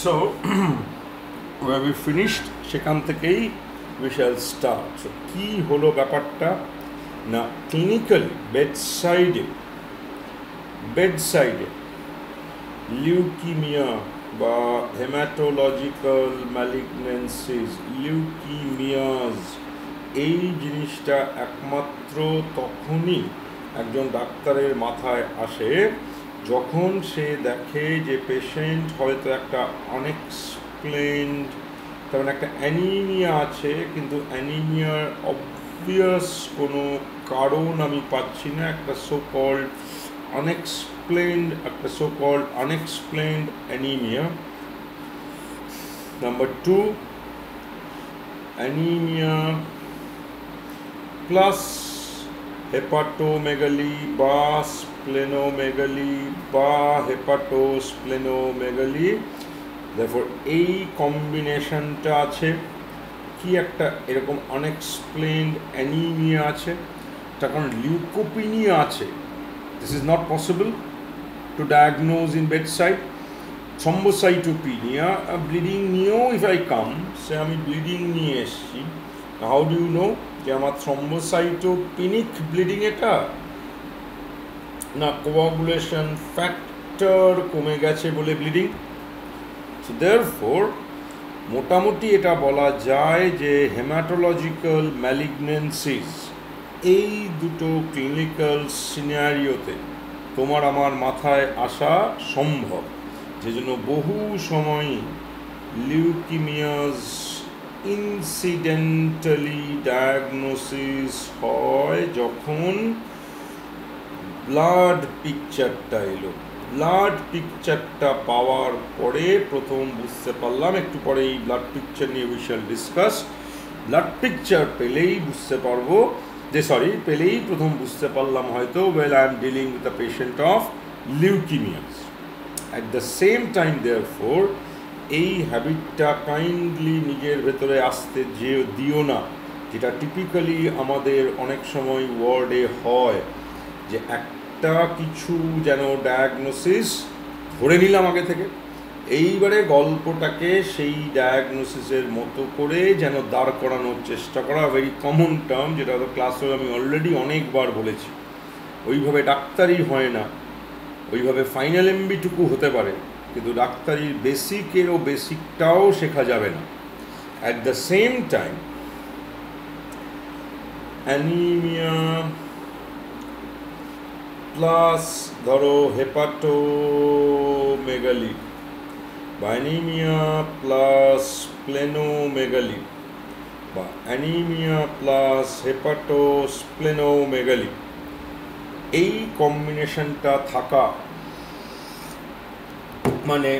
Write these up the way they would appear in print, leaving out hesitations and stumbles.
So where we finished সেখান থেকেই we shall start. So কি হলো ব্যাপারটা না, ক্লিনিক্যালি বেডসাইডে লিউকিমিয়া বা হেমাটোলজিক্যাল ম্যালিগন্যান্সিস, লিউকিমিয়াস, এই জিনিসটা একমাত্র তখনই একজন ডাক্তারের মাথায় আসে যখন সে দেখে যে পেশেন্ট হয়তো একটা আনএক্সপ্লেইনড, তার মানে একটা অ্যানিমিয়া আছে, কিন্তু অ্যানিমিয়ার অবভিয়াস কোনো কারণ আমি পাচ্ছি না, একটা so called unexplained anaemia. Number 2, anaemia plus hepatomegaly বা স্প্লেনোমেগালি বা হেপাটোস্প্লেনোমেগালি। Therefore এই কম্বিনেশনটা আছে, কি একটা এরকম আনএক্সপ্লেইনড অ্যানিমিয়া আছে, তার কারণ লিউকোপিনিয়া আছে। This is not possible to diagnose in bedside. Thrombocytopenia, bleeding নিয়েও ইফ আই কাম, সে আমি ব্লিডিং নিয়ে এসছি, হাউ ডু ইউ নো যে আমার থ্রম্বোসাইটোপিনিক ব্লিডিং এটা না কোয়াগুলেশন ফ্যাক্টর কমে গেছে বলে ব্লিডিং। সো দেয়ারফোর মোটামুটি এটা বলা যায় যে হেমাটোলজিক্যাল ম্যালিগন্যান্সিস এই দুটো ক্লিনিক্যাল সিনারিওতে তোমার আমার মাথায় আসা সম্ভব, যে জন্য বহু সময় লিউকিমিয়াস ইনসিডেন্টালি ডায়াগনোসিস হয় যখন ব্লাড পিকচারটা এলো। ব্লাড পিকচারটা পাওয়ার পরে প্রথম বুঝতে পারলাম, একটু পরে এই ব্লাড পিকচার নিয়ে we shall discuss, blood picture পেলেই বুঝতে পারবো যে পেলেই প্রথম বুঝতে পারলাম হয়তো well I am dealing with the patient of leukaemias. At the same time therefore এই হ্যাবিটটা কাইন্ডলি নিজের ভেতরে আসতে দিও না, যেটা টিপিক্যালি আমাদের অনেক সময় ওয়ার্ডে হয়, যে একটা কিছু যেন ডায়াগনোসিস ধরে নিলাম আগে থেকে, এইবারে গল্পটাকে সেই ডায়াগনোসিসের মতো করে যেন দাঁড় করানোর চেষ্টা করা। ভেরি কমন টার্ম, যেটা হয়তো ক্লাসে আমি অলরেডি অনেকবার বলেছি। ওইভাবে ডাক্তারি হয় না, ওইভাবে ফাইনাল এমবিটুকু হতে পারে, কিন্তু ডাক্তারির বেসিকটাও শেখা যাবে না। At the same time anaemia plus ধরো হেপাটোমেগালি বা অ্যানিমিয়া প্লাস স্প্লেনোমেগালি বা অ্যানিমিয়া প্লাস হেপাটোস্প্লেনোমেগালি, এই কম্বিনেশনটা থাকা মানে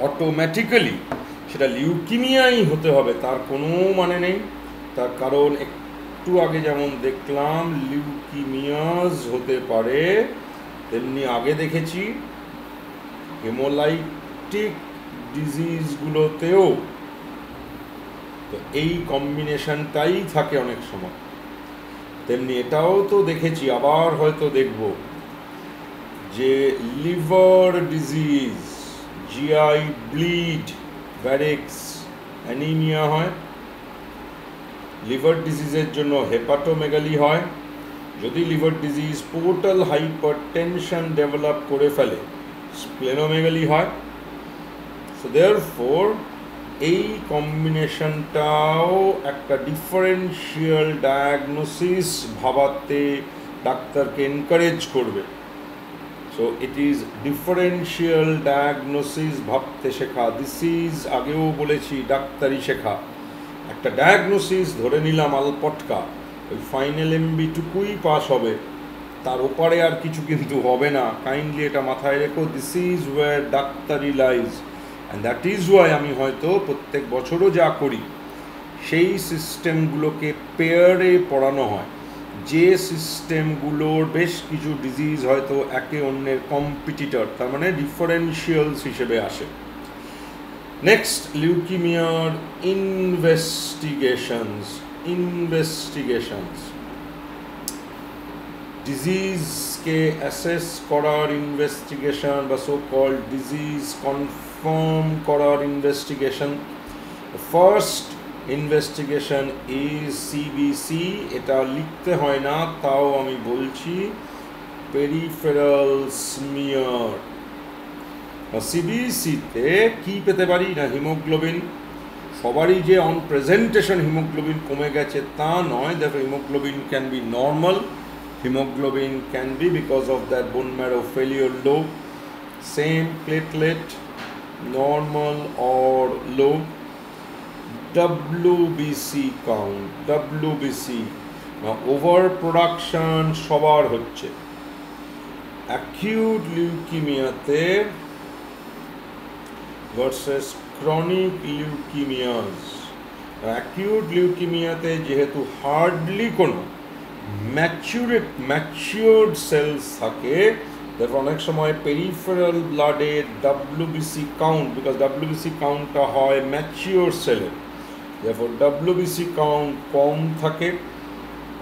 অটোমেটিক্যালি সেটা লিউকিমিয়াই হতে হবে তার কোনো মানে নেই। তার কারণ একটু আগে যেমন দেখলাম লিউকিমিয়াস হতে পারে, তেমনি আগে দেখেছি হেমোলাইটিক ডিজিজগুলোতেও তো এই কম্বিনেশনটাই থাকে অনেক সময়। তেমনি এটাও তো দেখেছি, আবার হয়তো দেখব যে liver disease, GI bleed, varix, anaemia হয়। লিভার ডিজিজের জন্য হেপাটোমেগালি হয়। যদি liver disease portal hypertension develop করে ফেলে, স্প্লেনোমেগালি হয়। সো দেয়ারফোর এই কম্বিনেশনটাও একটা ডিফারেন্সিয়াল ডায়াগনোসিস ভাবাতে ডাক্তারকে এনকারেজ করবে। So it is differential diagnosis ভাবতে শেখা। দিস ইজ, আগেও বলেছি, ডাক্তারি শেখা। একটা ডায়াগনোসিস ধরে নিলাম আলপটকা, ওই ফাইনাল এমবিটুকুই পাস হবে, তার ওপারে আর কিছু কিন্তু হবে না। কাইন্ডলি এটা মাথায় রেখো, দিস ইজ ওয়্যার ডাক্তারি lies. And that is Y আমি হয়তো প্রত্যেক বছরও যা করি সেই সিস্টেমগুলোকে পেয়ারে পড়ানো হয়, যে সিস্টেমগুলোর বেশ কিছু ডিজিজ হয়তো একে অন্যের কম্পিটিটর, তার মানে ডিফারেন্সিয়ালস হিসেবে আসে। নেক্সট, লিউকিমিয়ার ইনভেস্টিগেশনস। ডিজিজকে অ্যাসেস করার ইনভেস্টিগেশন বা সো কল্ড ডিজিজ কনফার্ম করার investigation. First investigation is CBC, এটা লিখতে হয় না তাও আমি বলছি, পেরিফেরাল স্মিয়ার। সিবিসিতে কি পেতে পারি না হিমোগ্লোবিন, সবারই যে অন প্রেজেন্টেশন হিমোগ্লোবিন কমে গেছে তা নয়। দেখো haemoglobin can be normal, hemoglobin can be because of that bone marrow failure low, same platelet normal or low, WBC count, WBC now overproduction সবার হচ্ছে। acute leukemia তে versus chronic leukemias, acute leukemia তে যেহেতু hardly কোনো matured sales থাকে, দেখো অনেক সময় পেরিফেরাল ব্লাডে WBC কাউন্ট, বিকজ WBC কাউন্টটা হয় ম্যাচিওর সেলের, দেখো WBC কাউন্ট কম থাকে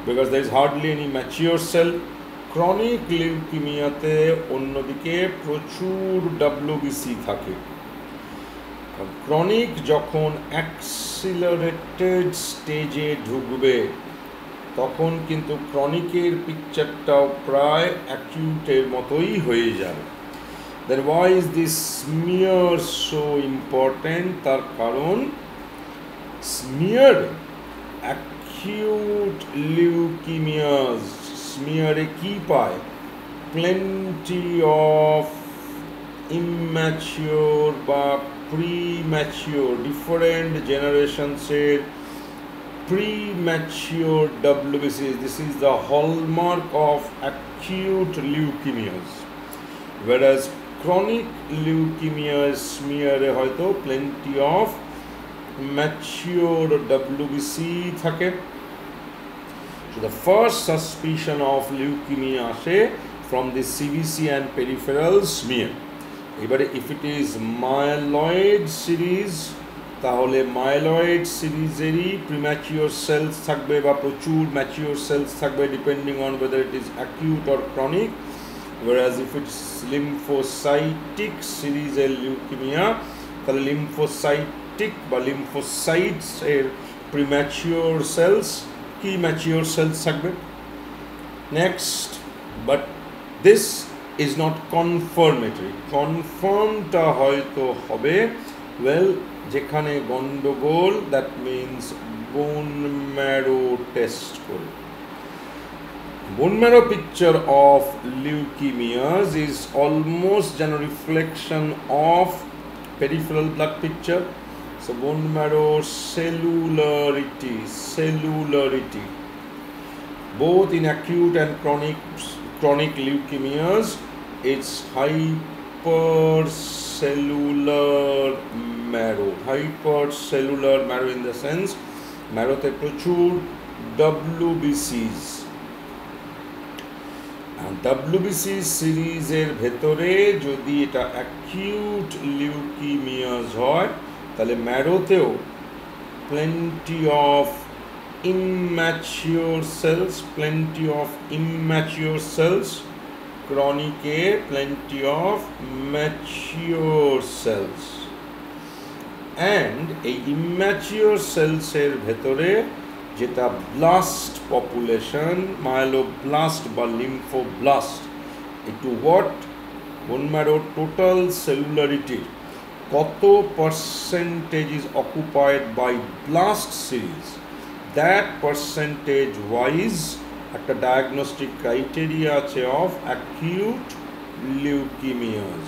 because there is hardly any mature cell. Chronic লিউকিমিয়াতে অন্যদিকে প্রচুর WBC থাকে। ক্রনিক যখন অ্যাক্সিলারেটেড স্টেজে ঢুকবে তখন কিন্তু ক্রনিকের পিকচারটাও প্রায় অ্যাকিউটের মতোই হয়ে যাবে। Then why is this smear so important? তার কারণ স্মিয়ার অ্যাকিউট লিউকিমিয়াস স্মিয়ারে কি পায়? প্লেন্টি অফ ইম্যাচিওর বা প্রিম্যাচিওর ডিফারেন্ট জেনারেশনসের premature WBC. This is the hallmark of acute leukemias, whereas chronic leukemias smear hoyto plenty of mature WBC thake. So the first suspicion of leukemia ashe from the CBC and peripheral smear. If it is myeloid series, তাহলে myeloid সিরিজেরই premature cells থাকবে বা প্রচুর mature cells থাকবে, depending on whether it is acute or chronic. whereas if it's lymphocytic সিরিজের leukaemia তাহলে lymphocytic বা lymphocytes এর প্রিম্যাচিওর সেলস কি ম্যাচিওর সেলস থাকবে। Next, but this is not confirmatory. কনফার্মটা হয়তো হবে ওয়েল যেখানে গন্ডগোল, that means bone marrow test করে। Bone marrow picture of leukemias is almost a reflection of peripheral blood picture. So bone marrow cellularity, both in acute and chronic leukemias, it's hypercellular marrow in the sense marrow te prochur WBCs, and WBC সিরিজের ভেতরে যদি এটা acute leukaemias হয় তাহলে ম্যারোতেও plenty of immature cells, ক্রনিকে plenty of mature cells. And এই immature সেলসের ভেতরে যেটা ব্লাস্ট পপুলেশন, মায়োলোব্লাস্ট বা লিম্ফোব্লাস্ট, একটু what bone marrow total cellularity কত percentage is occupied by blast series, that percentage wise একটা ডায়াগনস্টিক ক্রাইটেরিয়া আছে অফ অ্যাকিউট লিউকিমিয়াস।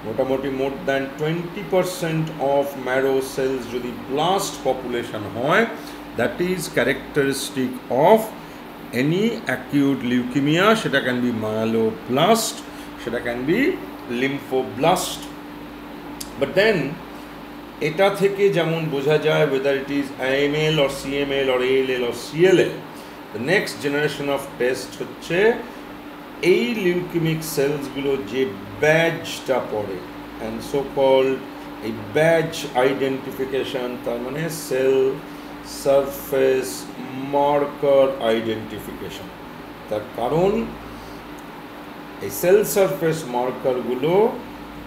মোটামুটি more than 20% of marrow cells যদি ব্লাস্ট পপুলেশন হয়, that is characteristic of any acute leukemia. সেটা can be myeloblast, সেটা can be lymphoblast. But then এটা থেকে যেমন বোঝা যায় whether it is AML or CML or ALL or CLL, the next generation of test হচ্ছে এই লিউকেমিক সেলসগুলো যে ব্যাজটা পড়ে, and so called এই ব্যাজ আইডেন্টিফিকেশন, তার মানে সেল সারফেস মার্কার আইডেন্টিফিকেশন। তার কারণ এই সেল সারফেস মার্কারগুলো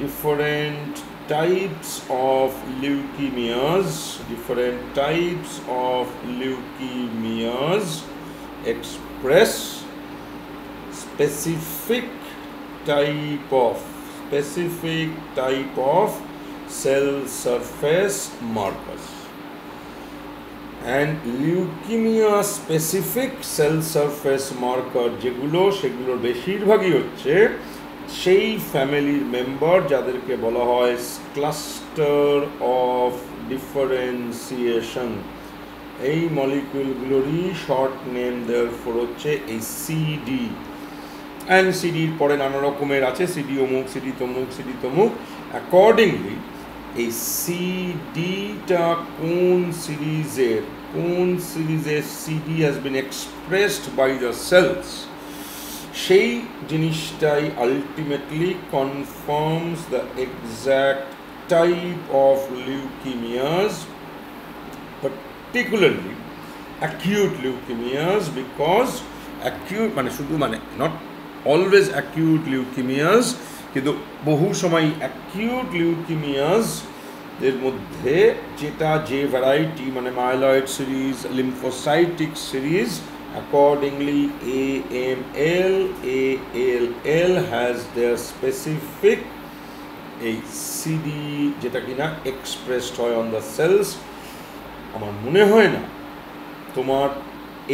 different types of leukemias express specific type of cell surface markers, and leukemia specific cell surface marker যেগুলো সেগুলোর বেশিরভাগই হচ্ছে সেই ফ্যামিলির মেম্বার যাদেরকে বলা হয় ক্লাস্টার অফ ডিফারেন্সিয়েশন। এই মলিকিউলগুলোরই শর্ট নেম দেয়ারফর হচ্ছে এই সিডি, অ্যান্ড সিডির পরে নানা রকমের আছে, সিডি অমুক, সিডি তমুক, সিডি তমুক। অ্যাকর্ডিংলি এই সিডিটা কোন সিরিজের CD has been expressed by the cells, সেই জিনিসটাই ultimately confirms the exact type of leukaemias, particularly acute leukemias, because acute মানে শুধু মানে নট অলওয়েজ অ্যাকিউট লিউকেমিয়াস, কিন্তু বহু সময় অ্যাকিউট লিউকেমিয়াস এর মধ্যে যেটা যে ভ্যারাইটি মানে myeloid series, lymphocytic series, accordingly AML, ALL has their specific এই সিডি যেটা কিনা এক্সপ্রেসড হয় অন দ্য সেলস। আমার মনে হয় না তোমার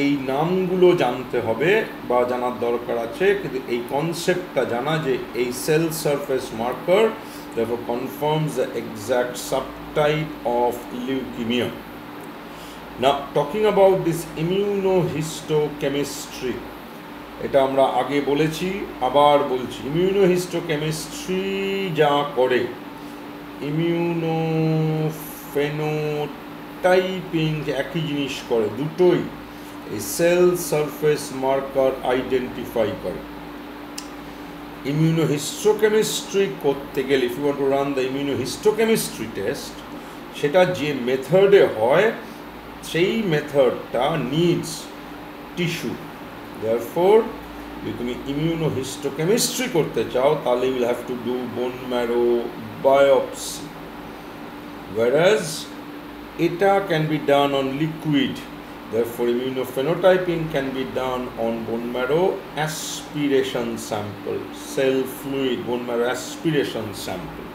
এই নামগুলো জানতে হবে বা জানার দরকার আছে, কিন্তু এই কনসেপ্টটা জানা যে এই cell surface marker therefore confirms the exact subtype of leukemia. Now talking about this immunohistochemistry, এটা আমরা আগে বলেছি, আবার বলছি, ইমিউনোহিস্টোকেমিস্ট্রি যা করে, ইমিউনোফেনোটাইপিং একই জিনিস করে, দুটোই এই সেল সারফেস মার্কার আইডেন্টিফাই করে। ইমিউনোহিস্টোকেমিস্ট্রি করতে গেলে, if you want to run the immunohistochemistry test, সেটা যে মেথডে হয় সেই মেথডটা নিডস টিস্যু। দেয়ারফর যদি তুমি ইমিউনোহিস্টোকেমিস্ট্রি করতে চাও তাহলে you will have to do bone marrow biopsy, whereas এটা can be done on liquid. Therefore immunophenotyping can be done on bone marrow aspiration sample, cell fluid bone marrow aspiration sample.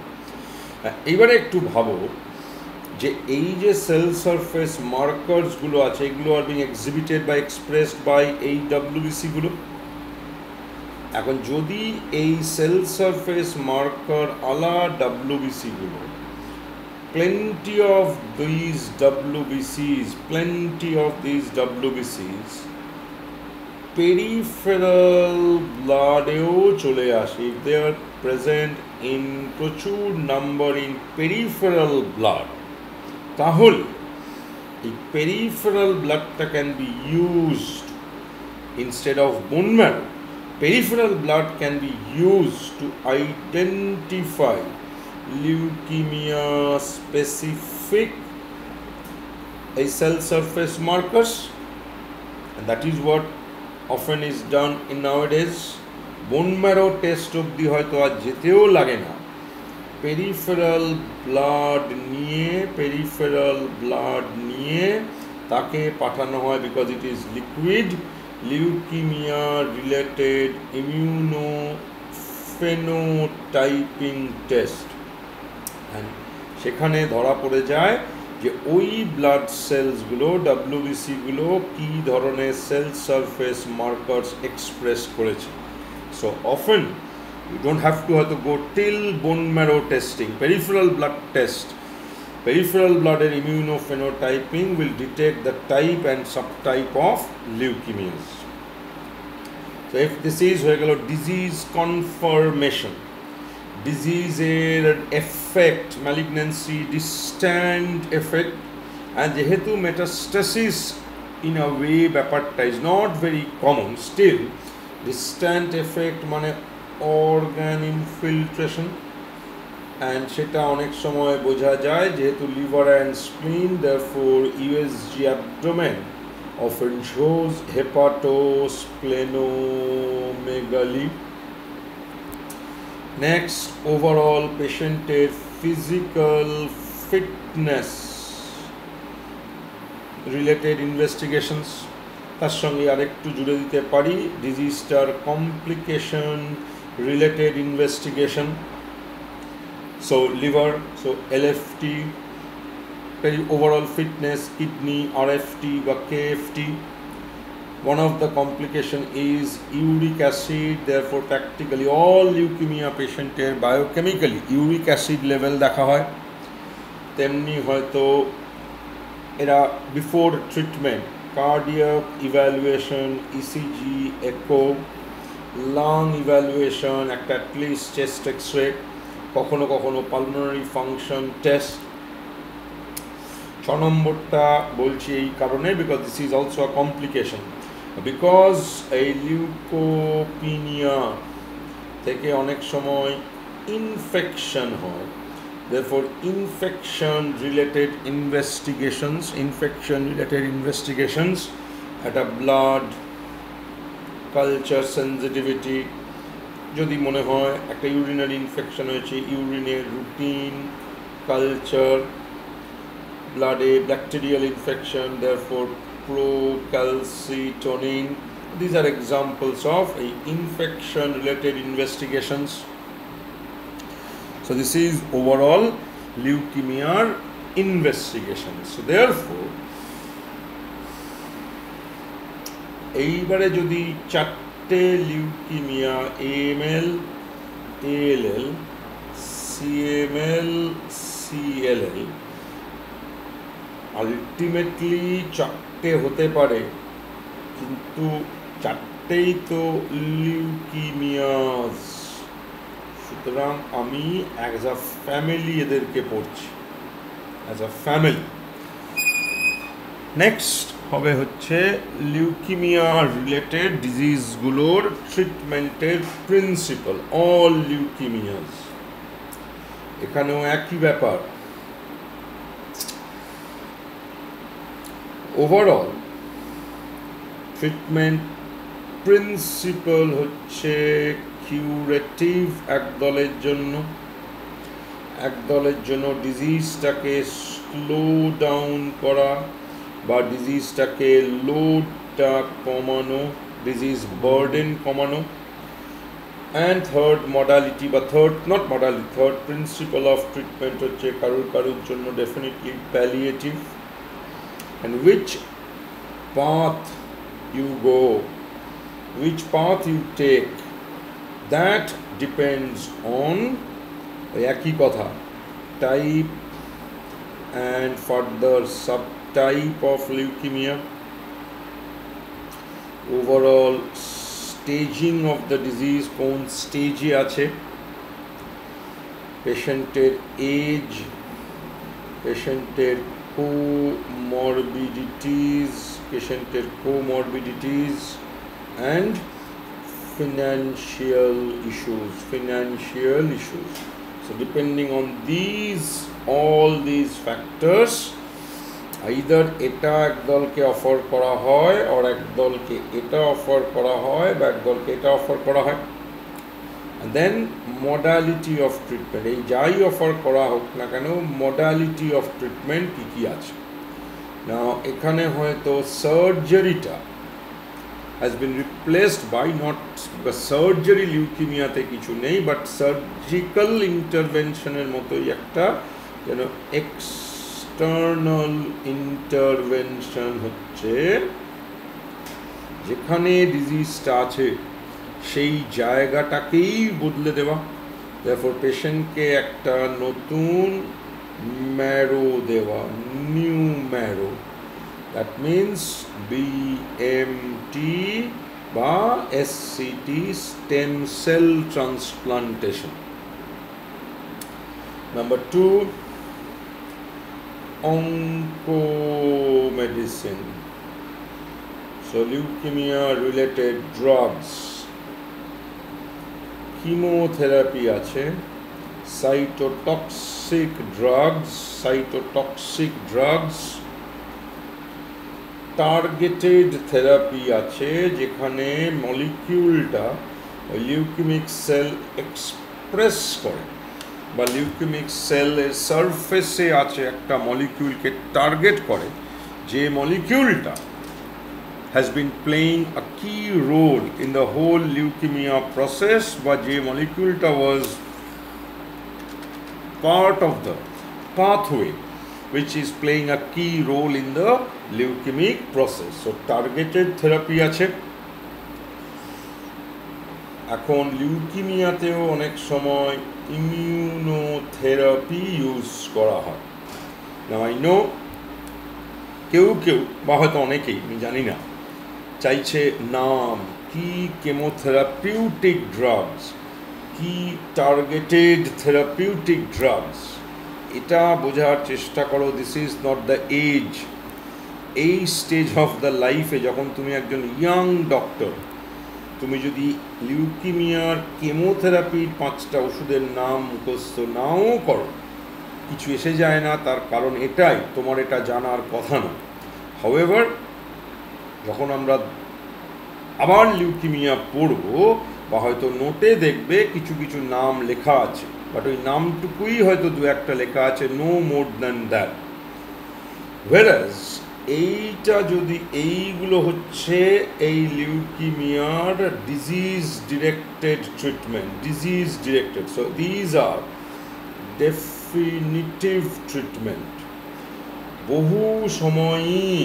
এবারে একটু ভাবো যে এই যে সেল সারফেস মার্কারসগুলো আছে, এগুলো are being এক্সিবিটেড বা এক্সপ্রেসড বাই এই ডাব্লিউবিসিগুলো। এখন যদি এই সেল সারফেস মার্কার আলা ডাব্লিউবিসিগুলো, plenty of these WBCs peripheral blood-এও চলে আসে, if they are present in প্রচুর নাম্বার in peripheral blood, তাহলে এই peripheral bloodটা can be used instead of bone marrow. Peripheral blood can be used to identify leukemia specific cell surface markers, and that is what often is done in nowadays. Bone marrow test obdi hoyto আর যেতেও লাগে না, peripheral blood নিয়ে তাকে পাঠানো হয়, because it is liquid, leukemia related immunophenotyping test, and সেখানে ধরা পড়ে যায় যে ওই ব্লাড সেলসগুলো ডাব্লিউবিসিগুলো কী ধরনের সেল সারফেস মার্কারস এক্সপ্রেস করেছে। So often you don't have to হয়তো go till bone marrow testing, peripheral blood test, peripheral ব্লাডের immunophenotyping will detect the type and subtype of leukaemias. So if this is হয়ে গেল disease confirmation, ডিজিজের effect, malignancy, distant effect, and যেহেতু metastasis in a way ব্যাপারটা is not very common, still distant effect মানে organ infiltration, and সেটা অনেক সময় বোঝা যায় যেহেতু liver and spleen, therefore USG abdomen often shows hepatosplenomegaly, Next, overall পেশেন্টের ফিজিক্যাল ফিটনেস রিলেটেড ইনভেস্টিগেশনস, তার সঙ্গে আরেকটু জুড়ে দিতে পারি ডিজিজটার complication related investigation. So liver, so LFT, overall fitness, kidney, RFT বা KFT. One of the complication is uric acid. Therefore practically all leukemia patient-এর biochemically uric acid level দেখা হয়। তেমনি হয়তো এরা before treatment cardiac evaluation, ECG, একো, lung evaluation, একটা at least chest x-ray, কখনো কখনো পালমোনারি ফাংশন টেস্ট। 6 নম্বরটা বলছি এই কারণে because this is also a complication, because এই লিউকোপিনিয়া থেকে অনেক সময় ইনফেকশন হয়। Therefore infection related investigations at a blood culture sensitivity, যদি মনে হয় একটা ইউরিনারি ইনফেকশন হয়েছে, ইউরিনের রুটিন কালচার, ব্লাডে bacterial infection, therefore procalcitonin. These are examples of infection related investigations. So this is overall leukemia investigation. So therefore এইবারে যদি 4টে leukaemia AML, ALL, CML, CLL ultimately 4টে হতে পারে, কিন্তু 4টেই তো লিউকিমিয়াস। সুতরাং আমি অ্যাজ আ ফ্যামিলি এদেরকে পড়ছি, অ্যাজ আ ফ্যামিলি। নেক্সট হবে হচ্ছে লিউকিমিয়া রিলেটেড ডিজিজগুলোর ট্রিটমেন্টের প্রিন্সিপাল, অল লিউকিমিয়াস। এখানেও একই ব্যাপার। ওভারঅল ট্রিটমেন্ট প্রিন্সিপাল হচ্ছে কিউরেটিভ একদলের জন্য ডিজিজটাকে স্লো ডাউন করা বা ডিজিজটাকে লোডটা কমানো, ডিজিজ বার্ডেন কমানো। অ্যান্ড থার্ড মডালিটি বা থার্ড প্রিন্সিপাল অফ ট্রিটমেন্ট হচ্ছে কারুর জন্য definitely palliative. And which path you go, which path you take, that depends on একই কথা type and further subtype of leukemia, overall staging of the disease, কোন স্টেজে আছে, পেশেন্টের এজ, পেশেন্টের comorbidities and financial issues. So depending on all these factors, either এটা একদলকে offer করা হয় or একদলকে এটা অফার করা হয় বা একদলকে এটা অফার করা হয়। and then modality of treatment, এই যাই অফার করা হোক না কেন modality of treatment কি আছে। now এখানে হয়তো সার্জারিটা has been replaced by not surgery leukemia-তে কিছু নেই, but surgical intervention-এর মতোই একটা যেন external intervention হচ্ছে, যেখানে ডিজিজটা আছে সেই জায়গাটাকেই বদলে দেওয়া। therefore পেশেন্টকে একটা নতুন ম্যারো দেওয়া, new marrow, that means BMT বা SCT, stem cell transplantation. Number 2, oncomedicine. So leukemia related drugs, chemotherapy আছে, cytotoxic drugs, টার্গেটেড থেরাপি আছে, যেখানে মলিকিউলটা লিউকেমিক সেল সাপ্রেস করে বা লিউকেমিক সেলের সারফেসে আছে একটা মলিকিউলকে টার্গেট করে, যে মলিকিউলটা has been playing a key role in the whole leukemia process, বা যে মলিকিউলটা was part of the pathway which is playing a key role in the leukemic process. So targeted therapy আছে। এখন লিউকিমিয়াতেও অনেক সময় ইমিউনোথেরাপি ইউজ করা হয়। Now I know কেউ বা হয়তো অনেকেই, আমি জানি না, চাইছে নাম কি, কেমোথেরাপিউটিক ড্রাগস কি, টার্গেটেড থেরাপিউটিক ড্রাগস, এটা বোঝার চেষ্টা করো। This is not the age. এই স্টেজ অফ দ্য লাইফে যখন তুমি একজন ইয়াং ডক্টর, তুমি যদি লিউকিমিয়ার কেমোথেরাপির 5টা ওষুধের নাম মুখস্থ নাও করো, কিছু এসে যায় না। তার কারণ এটাই, তোমার এটা জানার কথা না। হাউএভার, যখন আমরা আবার লিউকিমিয়া পড়ব বা হয়তো নোটে দেখবে কিছু কিছু নাম লেখা আছে, বাট ওই নামটুকুই হয়তো 2-1টা লেখা আছে, no more than that. Whereas এইটা যদি, এইগুলো হচ্ছে এই লিউকিমিয়ার disease directed treatment, disease directed. So these are definitive treatment. বহু সময়ই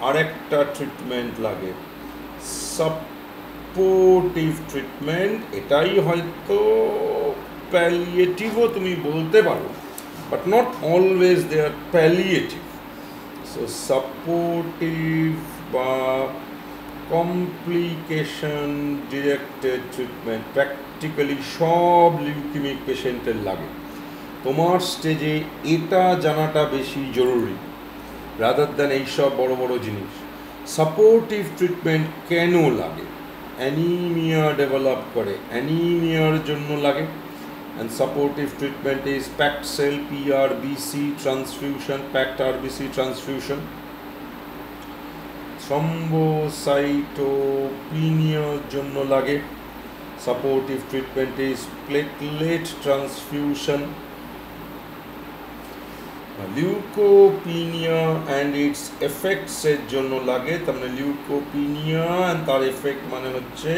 আরেকটা ট্রিটমেন্ট লাগে, সাপোর্টিভ ট্রিটমেন্ট। এটাই হয়তো প্যালিয়েটিভও তুমি বলতে পারো, but not always they are palliative. So supportive বা কমপ্লিকেশন ডিরেক্টেড ট্রিটমেন্ট প্র্যাকটিক্যালি সব লিউকিমিক পেশেন্টের লাগে। তোমার স্টেজে এটা জানাটা বেশি জরুরি রাদার দ্যান এইসব বড় বড় জিনিস। সাপোর্টিভ ট্রিটমেন্ট কেন লাগে? অ্যানিমিয়া ডেভেলপ করে, অ্যানিমিয়ার জন্য লাগে। And supportive treatment is packed cell PRBC transfusion, packed RBC transfusion. থ্রম্বোসাইটোপিনিয়ার জন্য লাগে। Supportive treatment is platelet transfusion. Leukopenia and its এফেক্টসের জন্য লাগে। তার মানে লিউকোপিনিয়া অ্যান্ড তার এফেক্ট মানে হচ্ছে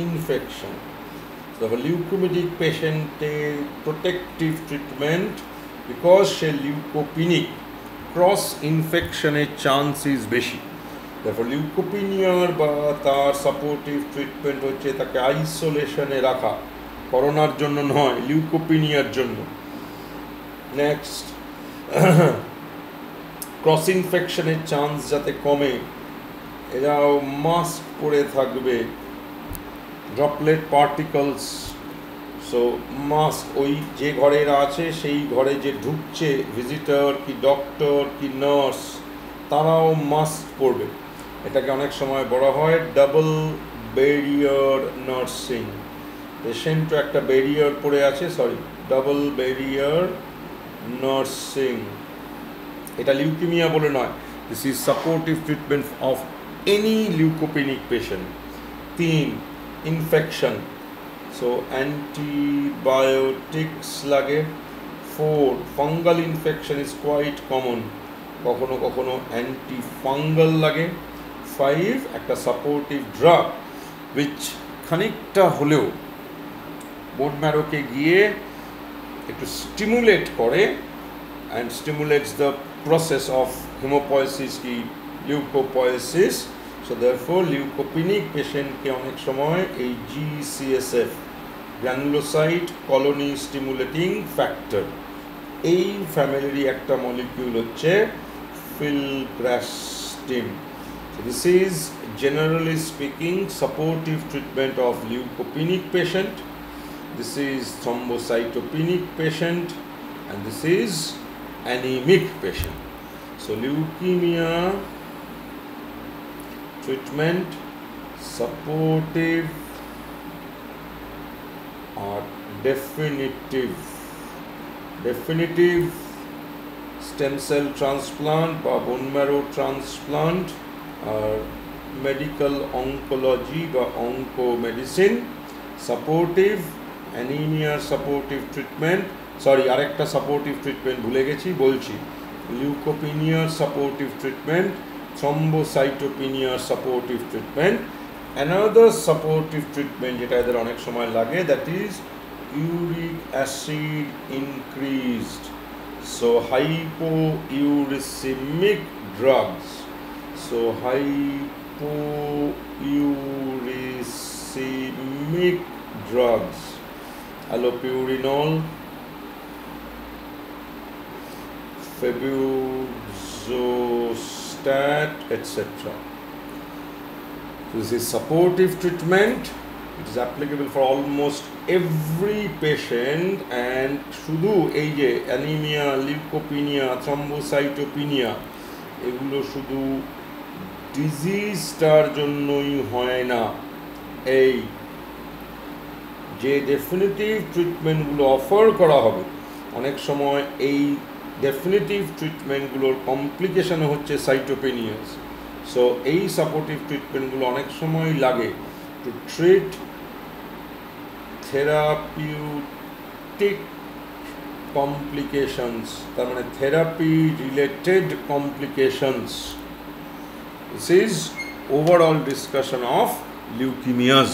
ইনফেকশন। তবে লিউকোমিটিক পেশেন্টের প্রোটেক্টিভ ট্রিটমেন্ট, বিকজ সে লিউকোপিনিক, ক্রস ইনফেকশনের চান্স ইজ বেশি। তারপর লিউকোপিনিয়ার বা তার সাপোর্টিভ ট্রিটমেন্ট হচ্ছে তাকে আইসোলেশনে রাখা, করোনার জন্য নয়, লিউকোপিনিয়ার জন্য। নেক্সট, ক্রস ইনফেকশনের চান্স যাতে কমে, এরাও মাস্ক পরে থাকবে, ড্রপলেট পার্টিকলস। সো মাস্ক, ওই যে ঘরে এরা আছে সেই ঘরে যে ঢুকছে ভিজিটর কি ডক্টর কি নার্স, তারাও মাস্ক পরবে। এটাকে অনেক সময় বলা হয় ডাবল ব্যারিয়ার নার্সিং। পেশেন্টও একটা ব্যারিয়ার পড়ে আছে, ডাবল ব্যারিয়ার নার্সিং। এটা লিউকিমিয়া বলে নয়, this is supportive treatment of any leukopenic patient. 3, infection, so antibiotics লাগে। 4, fungal infection is quite common, কখনো কখনো অ্যান্টিফাঙ্গাল লাগে। 5, একটা সাপোর্টিভ ড্রাগ উইচ খানিকটা হলেও বোন ম্যারোকে গিয়ে একটু স্টিমুলেট করে, and stimulates the process of haemopoiesis কি লিউকোপয়েসিস। সো দেয়ারফর লিউকোপিনিক পেশেন্টকে অনেক সময় এই GCSF, granulocyte colony stimulating factor, এই ফ্যামিলিরই একটা মলিকিউল হচ্ছে ফিলগ্রাস্টিন। So this is generally speaking supportive treatment of leukopenic patient. This is thrombocytopenic patient, and this is anemic patient. So leukemia treatment, supportive or definitive stem cell transplant বা bone marrow transplant, আর medical oncology বা onco medicine. Supportive অ্যানিমিয়ার supportive treatment, sorry আরেকটা supportive treatment ভুলে গেছি, বলছি। লিউকোপিনিয়ার supportive treatment, থ্রম্বোসাইটোপিনিয়ার supportive treatment, another supportive treatment যেটা এদের অনেক সময় লাগে, that is uric acid increased, so hypouricemic drugs, so hypouricemic drugs, allopurinol, febuxostat, etc. This is supportive treatment. It is applicable for almost every patient, and শুধু এই যে anaemia, লিউকোপিনিয়া, থ্রম্বোসাইটোপিনিয়া এগুলো শুধু ডিজিজটার জন্যই হয় না। এই যে ডেফিনিটিভ ট্রিটমেন্টগুলো অফার করা হবে, অনেক সময় এই ডেফিনিটিভ ট্রিটমেন্টগুলোর কমপ্লিকেশন হচ্ছে সাইটোপেনিয়াস। সো এই সাপোর্টিভ ট্রিটমেন্টগুলো অনেক সময় লাগে টু ট্রিট থেরাপিউটিক কমপ্লিকেশনস, তার মানে therapy related complications. This is overall discussion of লিউকিমিয়াস।